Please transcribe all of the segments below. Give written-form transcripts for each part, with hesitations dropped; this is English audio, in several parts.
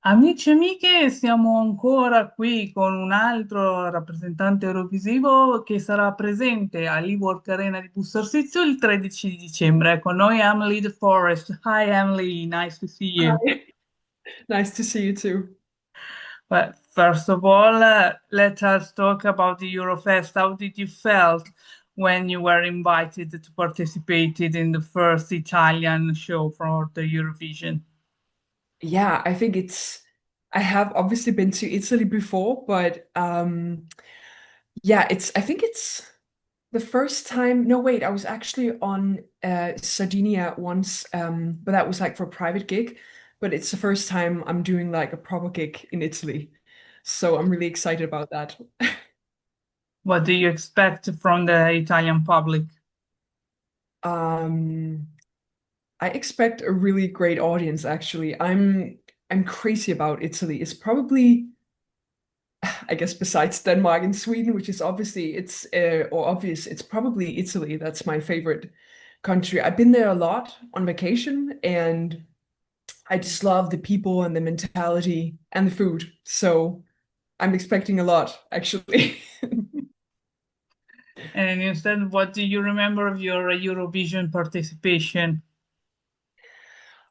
Amici e amiche, siamo ancora qui con un altro rappresentante eurovisivo che sarà presente all'Ework Arena di Busto Arsizio il 13 di dicembre. Con noi Emmelie De Forest. Hi Emily, nice to see you. Hi. Nice to see you too. Well, first of all, let us talk about the Eurofest. How did you felt when you were invited to participate in the first Italian show for the Eurovision? Yeah, I have obviously been to Italy before, but yeah, I think it's the first time. No, wait, I was actually on Sardinia once, but that was like for a private gig. But it's the first time I'm doing like a proper gig in Italy. So I'm really excited about that. What do you expect from the Italian public? Um, I expect a really great audience, actually. I'm crazy about Italy. It's probably I guess besides Denmark and Sweden, which is obviously it's or obvious, it's probably Italy. That's my favorite country. I've been there a lot on vacation, and I just love the people and the mentality and the food. So I'm expecting a lot, actually. And instead, what do you remember of your Eurovision participation?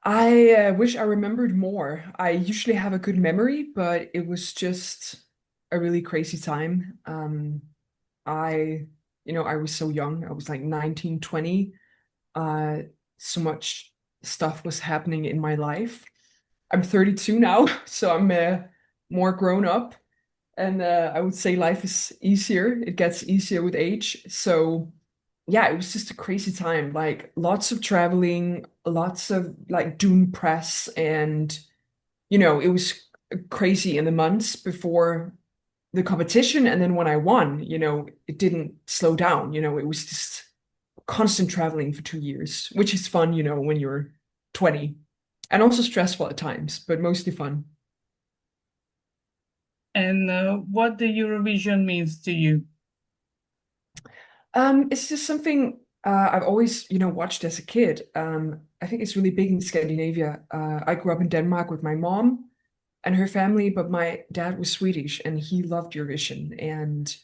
I wish I remembered more. I usually have a good memory, but it was just a really crazy time. I, I was so young. I was like 19, 20. Uh, so much stuff was happening in my life. I'm 32 now, so I'm more grown up, and I would say life is easier. It gets easier with age. So yeah, it was just a crazy time. Like lots of traveling, lots of like doing press, and it was crazy in the months before the competition, and then when I won, it didn't slow down. It was just constant traveling for 2 years, which is fun, when you're 20, and also stressful at times, but mostly fun. And what the Eurovision means to you? It's just something I've always, watched as a kid. I think it's really big in Scandinavia. I grew up in Denmark with my mom and her family, but my dad was Swedish and he loved Eurovision. And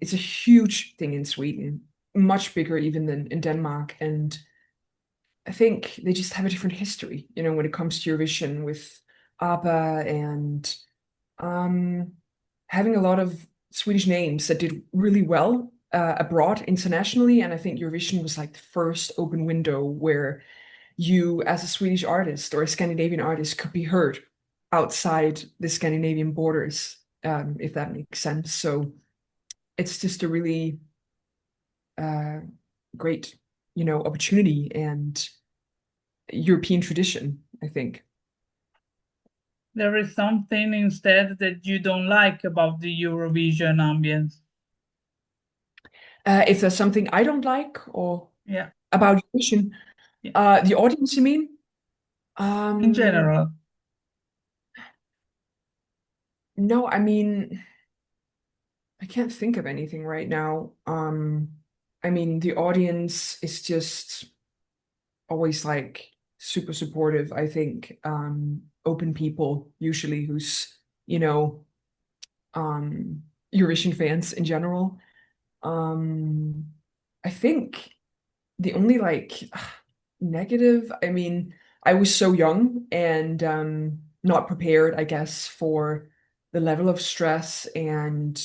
it's a huge thing in Sweden, much bigger even than in Denmark. And I think they just have a different history, when it comes to Eurovision with ABBA and um, having a lot of Swedish names that did really well abroad internationally. And I think Eurovision was like the first open window where you, as a Swedish artist or a Scandinavian artist, could be heard outside the Scandinavian borders, if that makes sense. So it's just a really uh, great, opportunity and European tradition, I think. There is something instead that you don't like about the Eurovision ambience. If there's something I don't like or Yeah, about Eurovision, yeah. the audience, you mean? In Um, general, no, I mean, I can't think of anything right now. I mean, the audience is just always like super supportive, I think. Open people usually who's, you know, um, Eurovision fans in general. Um, I think the only like negative, I mean, I was so young and not prepared, I guess, for the level of stress and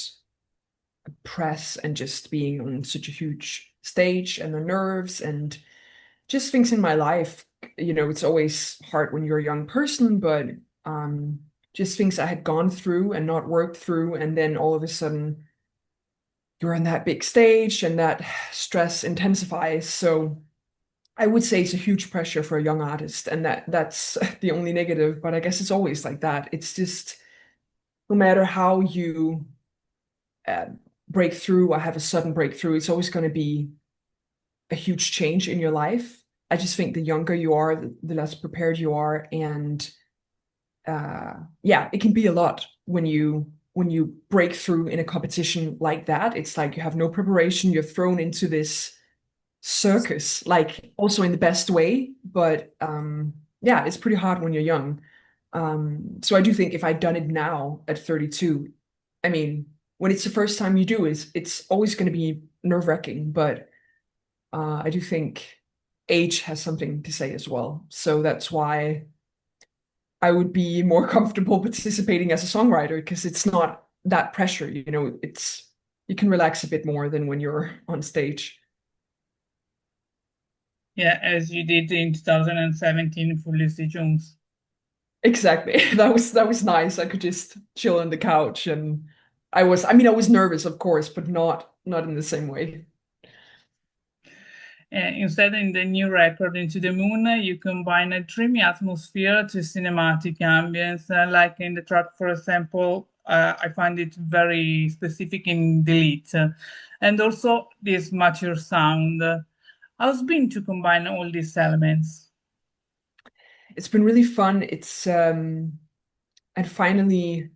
press and just being on such a huge stage and the nerves and just things in my life. It's always hard when you're a young person, but um, just things I had gone through and not worked through, and then all of a sudden you're on that big stage and that stress intensifies. So I would say it's a huge pressure for a young artist, and that's the only negative, but I guess it's always like that. It's just no matter how you uh, break through or have a sudden breakthrough, it's always going to be a huge change in your life. I just think the younger you are, the less prepared you are, and yeah, it can be a lot when you break through in a competition like that. It's like you have no preparation, you're thrown into this circus, like also in the best way, but yeah, it's pretty hard when you're young. So I do think if I'd done it now at 32, I mean, when it's the first time you do it, it's always going to be nerve-wracking, but I do think age has something to say as well. So that's why I would be more comfortable participating as a songwriter because it's not that pressure, it's you can relax a bit more than when you're on stage. Yeah, as you did in 2017 for Lucy Jones. Exactly. That was nice. I could just chill on the couch and I was nervous, of course, but not in the same way. Instead, in the new record, Into the Moon, you combine a dreamy atmosphere to cinematic ambience. Like in the track, for example, I find it very specific in Delete. And also this mature sound. How's been to combine all these elements? It's been really fun. It's and finally,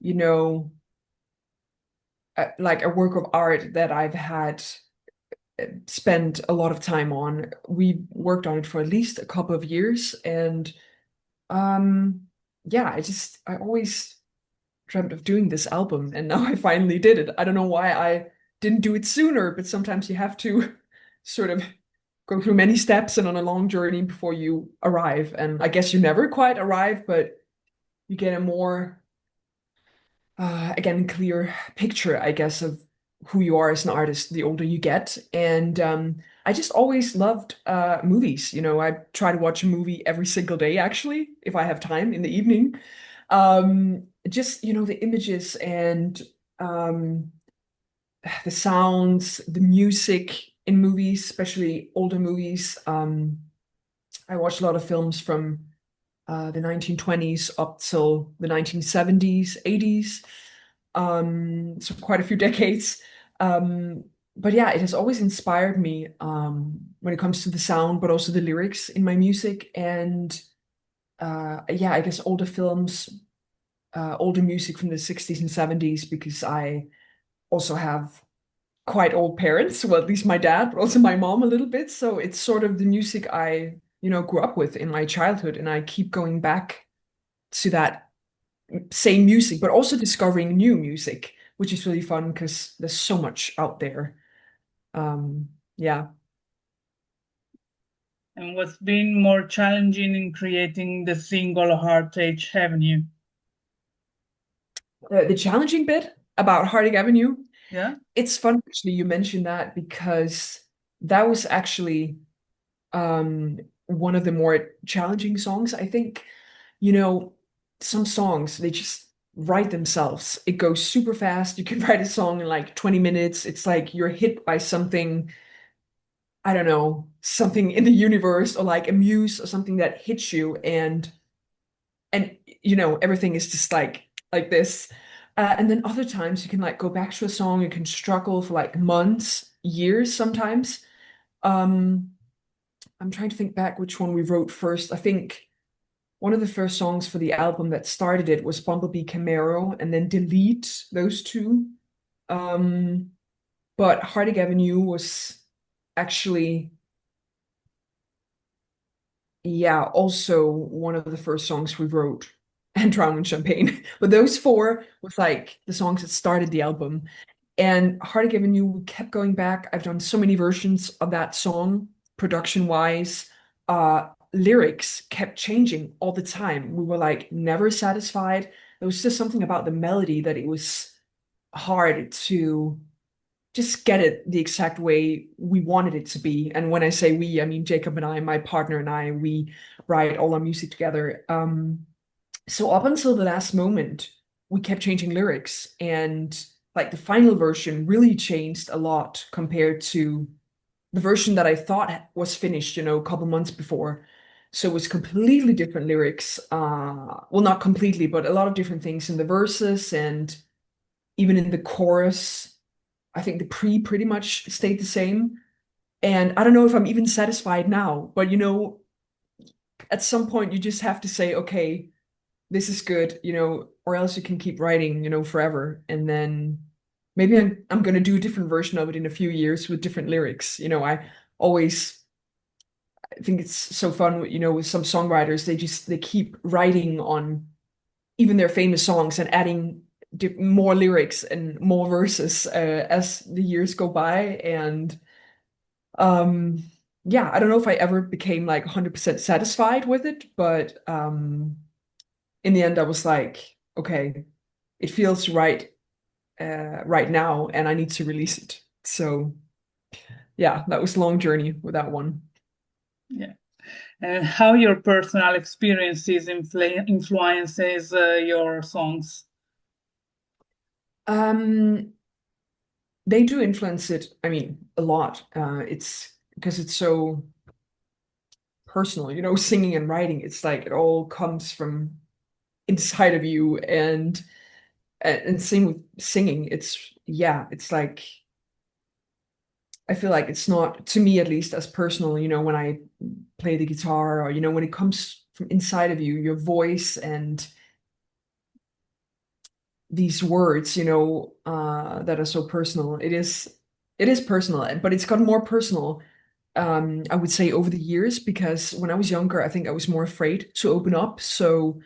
you know, like a work of art that I've had spent a lot of time on. We worked on it for at least a couple of years, and um, yeah, I always dreamt of doing this album, and now I finally did it. I don't know why I didn't do it sooner, but sometimes you have to sort of go through many steps and on a long journey before you arrive. And I guess you never quite arrive, but you get a more again, clear picture, I guess, of who you are as an artist the older you get. And I just always loved movies. I try to watch a movie every single day, actually, if I have time in the evening. Just, the images and um, the sounds, the music in movies, especially older movies. I watch a lot of films from the 1920s up till the 1970s, 80s. So quite a few decades. Um, but yeah, it has always inspired me when it comes to the sound, but also the lyrics in my music. And yeah, I guess older films, older music from the 60s and 70s, because I also have quite old parents. Well, at least my dad, but also my mom a little bit. So it's sort of the music I, grew up with in my childhood. And I keep going back to that same music, but also discovering new music, which is really fun because there's so much out there. Yeah. And what's been more challenging in creating the single Heartache Avenue? The challenging bit about Harding Avenue, Yeah. it's fun actually you mentioned that because that was actually one of the more challenging songs. I think, you know, some songs they just write themselves. It goes super fast. You can write a song in like 20 minutes. It's like you're hit by something, I don't know, something in the universe or like a muse or something that hits you and everything is just like this. And then other times you can like go back to a song, you can struggle for like months, years sometimes. Um, I'm trying to think back which one we wrote first. I think one of the first songs for the album that started it was Bumblebee Camaro and then Delete, those two. Um, but Harding Avenue was actually, yeah, also one of the first songs we wrote and Drown in Champagne. But those four was like the songs that started the album. And Harding Avenue, we kept going back. I've done so many versions of that song, production wise. Lyrics kept changing all the time. We were like never satisfied. There was just something about the melody that it was hard to just get it the exact way we wanted it to be. And when I say we, I mean Jacob and I, my partner and I, we write all our music together. So up until the last moment, we kept changing lyrics, and like the final version really changed a lot compared to the version that I thought was finished, a couple months before. So it was completely different lyrics. Well, not completely, but a lot of different things in the verses and even in the chorus. I think the pretty much stayed the same. And I don't know if I'm even satisfied now, but at some point you just have to say, okay, this is good, or else you can keep writing, forever. And then maybe I'm going to do a different version of it in a few years with different lyrics. I always I think it's so fun, with some songwriters, they keep writing on even their famous songs and adding more lyrics and more verses as the years go by. And um, yeah, I don't know if I ever became like 100% satisfied with it, but in the end, I was like, okay, it feels right right now, and I need to release it. So yeah, that was a long journey with that one. Yeah. And how your personal experiences influences your songs. Um, they do influence it, I mean, a lot. It's because it's so personal, singing and writing. It's like it all comes from inside of you, and same with singing. It's like I feel like it's not, to me at least, as personal, when I play the guitar, or when it comes from inside of you, your voice and these words, that are so personal. It is personal, but it's gotten more personal, I would say, over the years, because when I was younger, I think I was more afraid to open up. So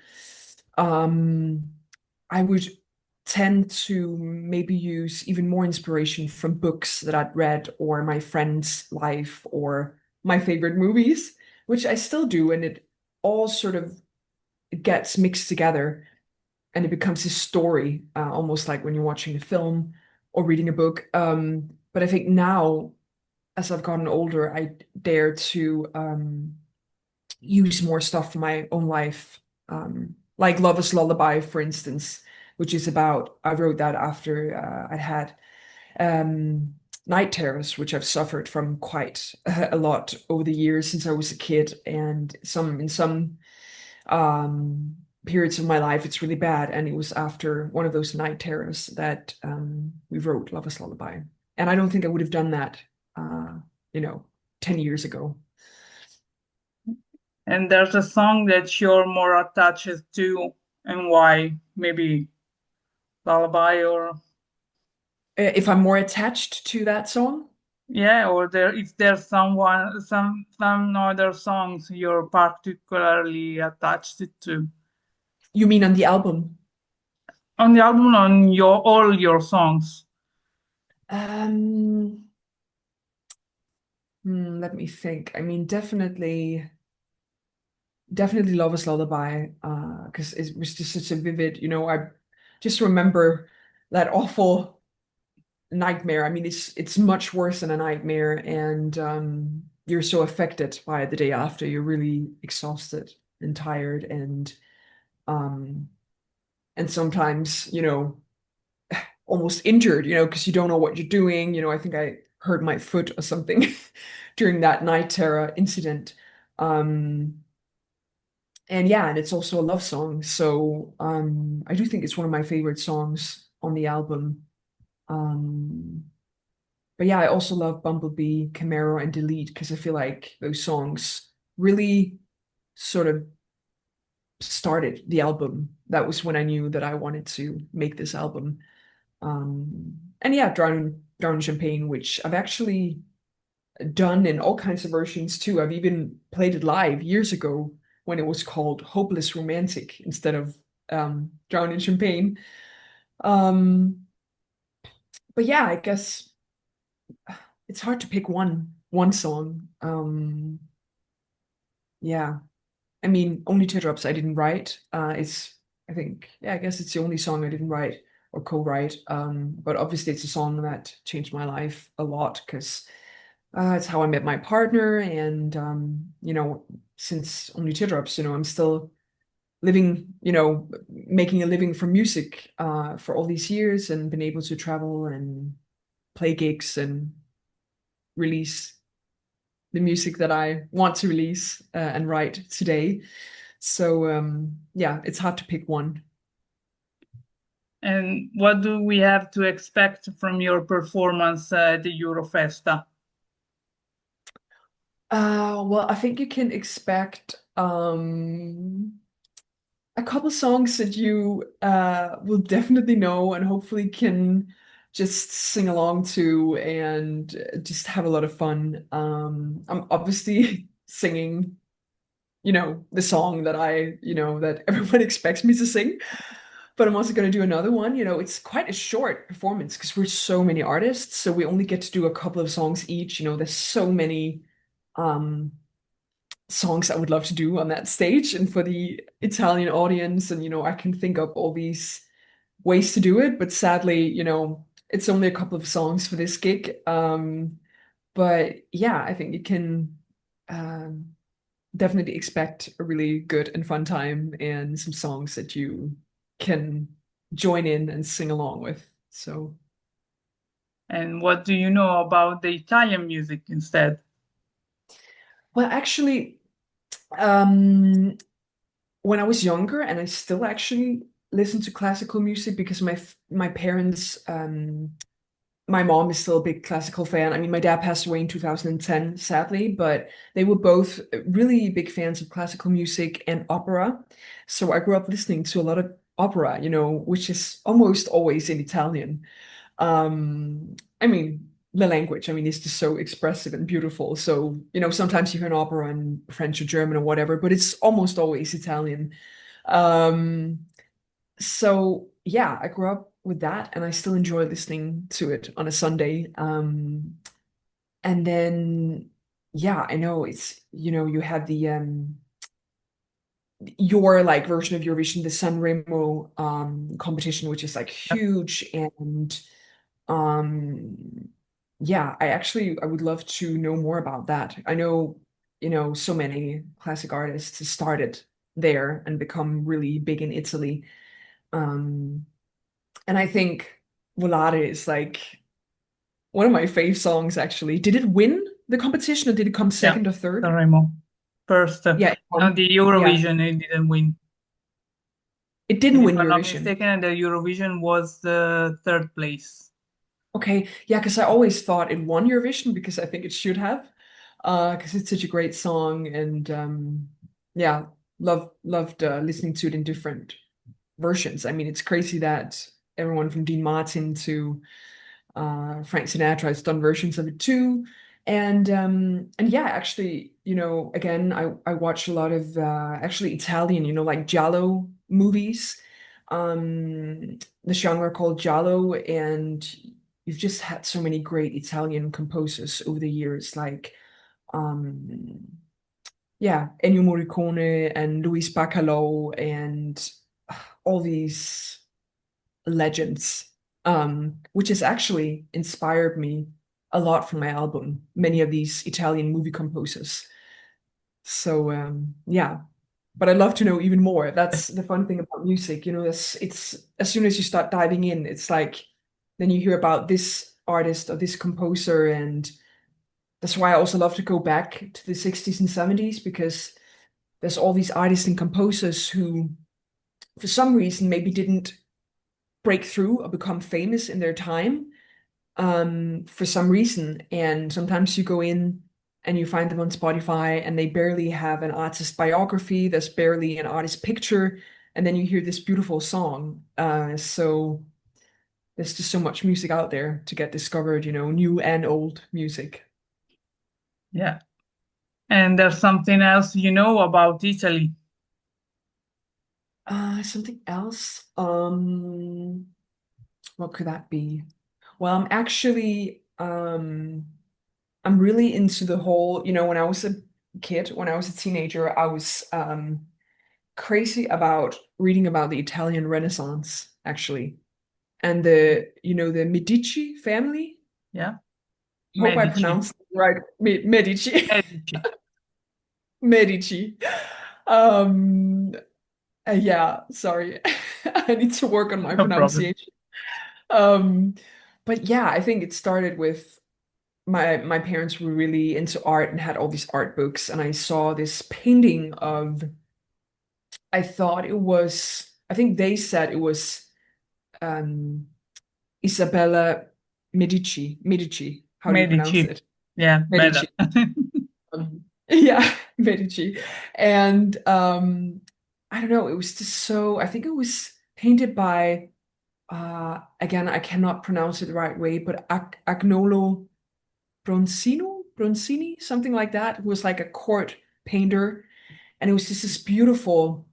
um, I would tend to maybe use even more inspiration from books that I'd read, or my friend's life, or my favorite movies, which I still do, and it all sort of gets mixed together, and it becomes a story, almost like when you're watching a film or reading a book. But I think now, as I've gotten older, I dare to use more stuff from my own life, like Lover's Lullaby, for instance, which is about, I wrote that after I'd had um, night terrors, which I've suffered from quite a lot over the years since I was a kid, and in some um, periods of my life, it's really bad. And it was after one of those night terrors that we wrote Lover's Lullaby. And I don't think I would have done that, uh, you know, 10 years ago. And there's a song that you're more attached to, and why? Maybe lullaby, or If I'm more attached to that song, yeah, or there if there's some other songs you're particularly attached to you mean on the album? on the album, on your all your songs. Um, Let me think. I mean, definitely Lover's Lullaby, because it was just such a vivid, I just remember that awful nightmare. I mean, it's much worse than a nightmare, and you're so affected by it the day after. You're really exhausted and tired, um and sometimes, almost injured, because you don't know what you're doing. I think I hurt my foot or something during that night terror incident. Um, and yeah, and it's also a love song. So I do think it's one of my favorite songs on the album. Um, but yeah, I also love Bumblebee, Camaro, and Delete, because I feel like those songs really sort of started the album. That was when I knew that I wanted to make this album. And yeah, Drown in Champagne, which I've actually done in all kinds of versions too. I've even played it live years ago when it was called Hopeless Romantic instead of Drown in Champagne. Um, but yeah, I guess it's hard to pick one song. Yeah, I mean, Only Teardrops I didn't write. It's I think, yeah, I guess it's the only song I didn't write or co-write. But obviously it's a song that changed my life a lot, because it's how I met my partner, and since Only Teardrops, I'm still living, making a living from music for all these years, and been able to travel and play gigs and release the music that I want to release and write today. So yeah, it's hard to pick one. And what do we have to expect from your performance at the Eurofesta? Well, I think you can expect a couple songs that you will definitely know, and hopefully can just sing along to, and just have a lot of fun. I'm obviously singing, the song that that everyone expects me to sing. But I'm also going to do another one. It's quite a short performance because we're so many artists, so we only get to do a couple of songs each. There's so many um songs I would love to do on that stage and for the Italian audience. And I can think of all these ways to do it, but sadly, it's only a couple of songs for this gig. But yeah, I think you can um, definitely expect a really good and fun time and some songs that you can join in and sing along with. So, And what do you know about the Italian music instead? well, actually, um, when I was younger, and I still actually listen to classical music because my parents, my mom is still a big classical fan. I mean, my dad passed away in 2010, sadly, but they were both really big fans of classical music and opera. So I grew up listening to a lot of opera, which is almost always in Italian. I mean, the language, I mean, it's just so expressive and beautiful. So, sometimes you hear an opera in French or German or whatever, but it's almost always Italian. Um, so yeah, I grew up with that and I still enjoy listening to it on a Sunday. And then yeah, I know it's, you had your like version of Eurovision, the Sanremo competition, which is like Yep. huge. And um yeah, I would love to know more about that. I know, so many classic artists started there and become really big in Italy. Um and I think Volare is like one of my fave songs, actually. Did it win the competition or did it come Yeah, second or third? Sanremo. First, Yeah, on the yeah. Eurovision, it didn't win. It didn't And if win I'm not Eurovision. mistaken, the Eurovision was the third place. Okay, yeah, because I always thought it won Eurovision because I think it should have. Because it's such a great song and yeah, loved listening to it in different versions. I mean, it's crazy that everyone from Dean Martin to Frank Sinatra has done versions of it too. And yeah, actually, again, I watch a lot of actually Italian, like giallo movies, the genre called giallo, and you've just had so many great Italian composers over the years, like um yeah, Ennio Morricone and Luis Bacalao and all these legends, which has actually inspired me a lot for my album, many of these Italian movie composers. So yeah, but I'd love to know even more. That's the fun thing about music, it's as soon as you start diving in, it's like then you hear about this artist or this composer, and that's why I also love to go back to the 60s and 70s because there's all these artists and composers who, for some reason, maybe didn't break through or become famous in their time for some reason. And sometimes you go in and you find them on Spotify and they barely have an artist biography, there's barely an artist picture, and then you hear this beautiful song. So there's just so much music out there to get discovered, new and old music. Yeah. And there's something else you know about Italy. Something else. What could that be? Well, I'm really into the whole, when I was a kid, when I was a teenager, I was crazy about reading about the Italian Renaissance, actually. And the Medici family. Yeah. Hope I Medici. pronounced it right. Medici. Medici. Medici. Um, yeah, sorry. I need to work on my No problem. pronunciation. Um, but yeah, I think it started with my parents were really into art and had all these art books, and I saw this painting of, I think they said it was um Isabella Medici. How do you pronounce Medici. it? Yeah, better. Medici. Yeah, Medici. And I don't know, it was just so, I think it was painted by again, I cannot pronounce it the right way, but Agnolo Bronzino, something like that, who was like a court painter, and it was just this beautiful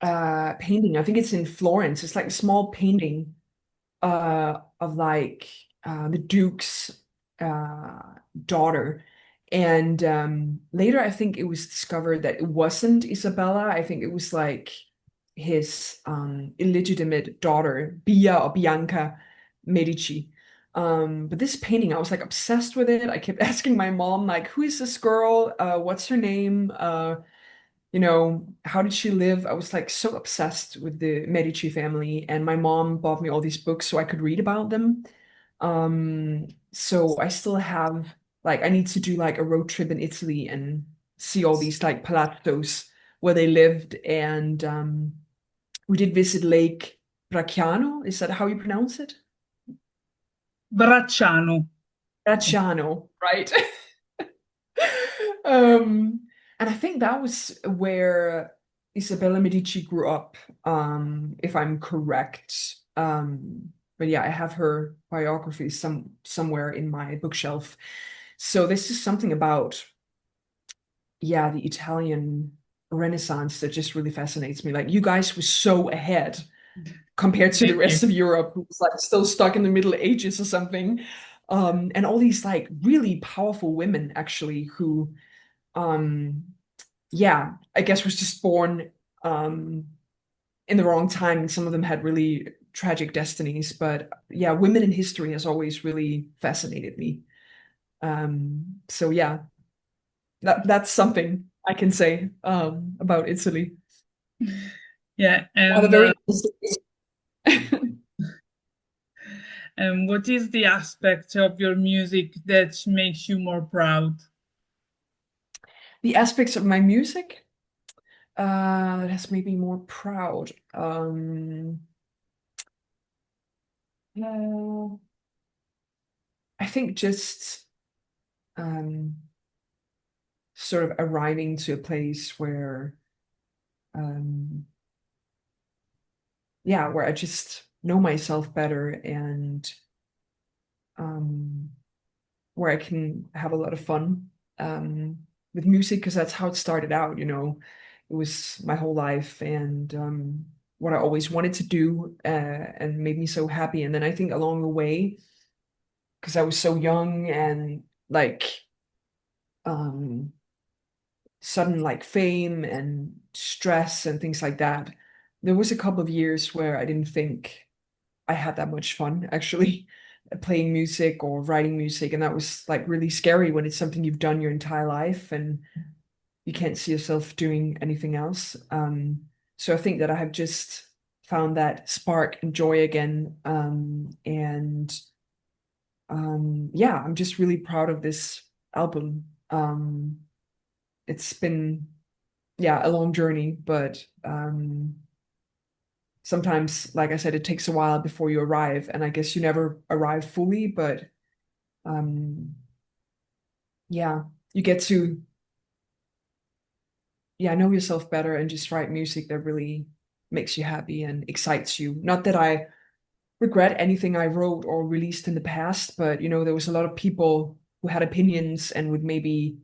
painting. I think it's in Florence. It's like a small painting of like the Duke's uh, daughter. And later, I think it was discovered that it wasn't Isabella. I think it was like his illegitimate daughter, Bia or Bianca Medici. But this painting, I was like obsessed with it. I kept asking my mom, like, who is this girl? What's her name? How did she live? I was like so obsessed with the Medici family, and my mom bought me all these books so I could read about them. So I still have like I need to do like a road trip in Italy and see all these like palazzos where they lived, and we did visit Lake Bracciano. Is that how you pronounce it? Bracciano. Bracciano, right? Um, and I think that was where Isabella Medici grew up, if I'm correct. But yeah, I have her biography somewhere in my bookshelf. So this is something about, yeah, the Italian Renaissance that just really fascinates me. Like you guys were so ahead compared to the Thank you. rest of Europe, who's like still stuck in the Middle Ages or something. And all these like really powerful women actually who um yeah, I guess was just born um in the wrong time, and some of them had really tragic destinies. But yeah, women in history has always really fascinated me. So yeah, that's something I can say about Italy. Yeah, I have a very and what is the aspect of your music that makes you more proud? the aspects of my music that has made me more proud. Uh, I think just um sort of arriving to a place where um yeah, where I just know myself better, and um where I can have a lot of fun with music, because that's how it started out, you know. It was my whole life, and what I always wanted to do, and made me so happy. And then I think along the way, because I was so young, and like um sudden like fame and stress and things like that, there was a couple of years where I didn't think I had that much fun actually playing music or writing music. And that was like really scary when it's something you've done your entire life and you can't see yourself doing anything else. So I think that I have just found that spark and joy again. And yeah, I'm just really proud of this album. It's been, yeah, a long journey, but sometimes, like I said, it takes a while before you arrive, and I guess you never arrive fully, but um, yeah, you get to, yeah, know yourself better and just write music that really makes you happy and excites you. Not that I regret anything I wrote or released in the past, but there was a lot of people who had opinions and would maybe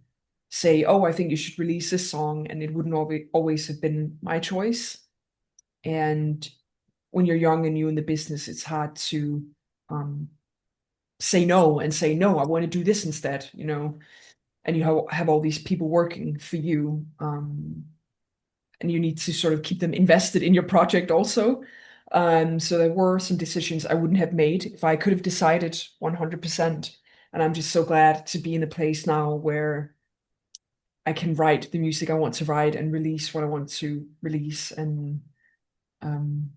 say, "Oh, I think you should release this song," and it wouldn't always have been my choice. And when you're young and new in the business, it's hard to um, say no and say, no, I want to do this instead. And you have all these people working for you. And you need to sort of keep them invested in your project also. So there were some decisions I wouldn't have made if I could have decided 100%. And I'm just so glad to be in a place now where I can write the music I want to write and release what I want to release. Um,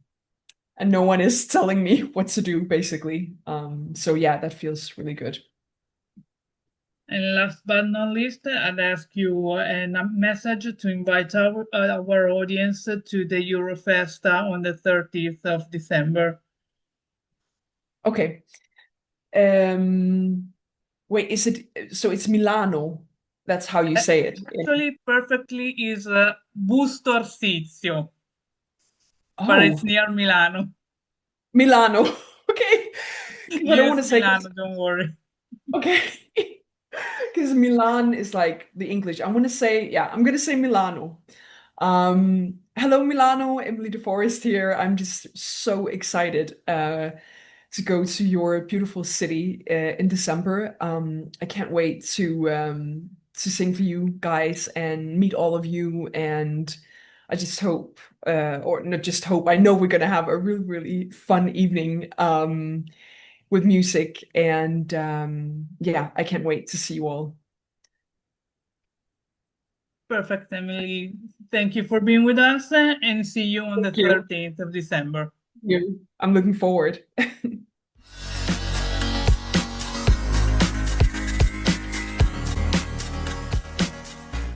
and no one is telling me what to do, basically. So yeah, that feels really good. And last but not least, I'd ask you a message to invite our audience to the Eurofesta on the 30th of December. Okay. Um, Wait, is it so it's Milano? That's how you Uh, say it. Actually, perfectly is Busto Arsizio, but it's Oh, near Milano. Milano. Okay. Because I don't want Yes, to say, Milano, don't worry. okay. Because because Milan is like the English. I want to say, yeah, I'm gonna say Milano. Hello, Milano. Emmelie De Forest here. I'm just so excited to go to your beautiful city in December. I can't wait to sing for you guys and meet all of you. And I just hope, or not just hope, I know we're gonna have a really, really fun evening with music. And yeah, I can't wait to see you all. Perfect, Emily. Thank you for being with us and see you on the Thank you. 13th of December. Yeah, I'm looking forward.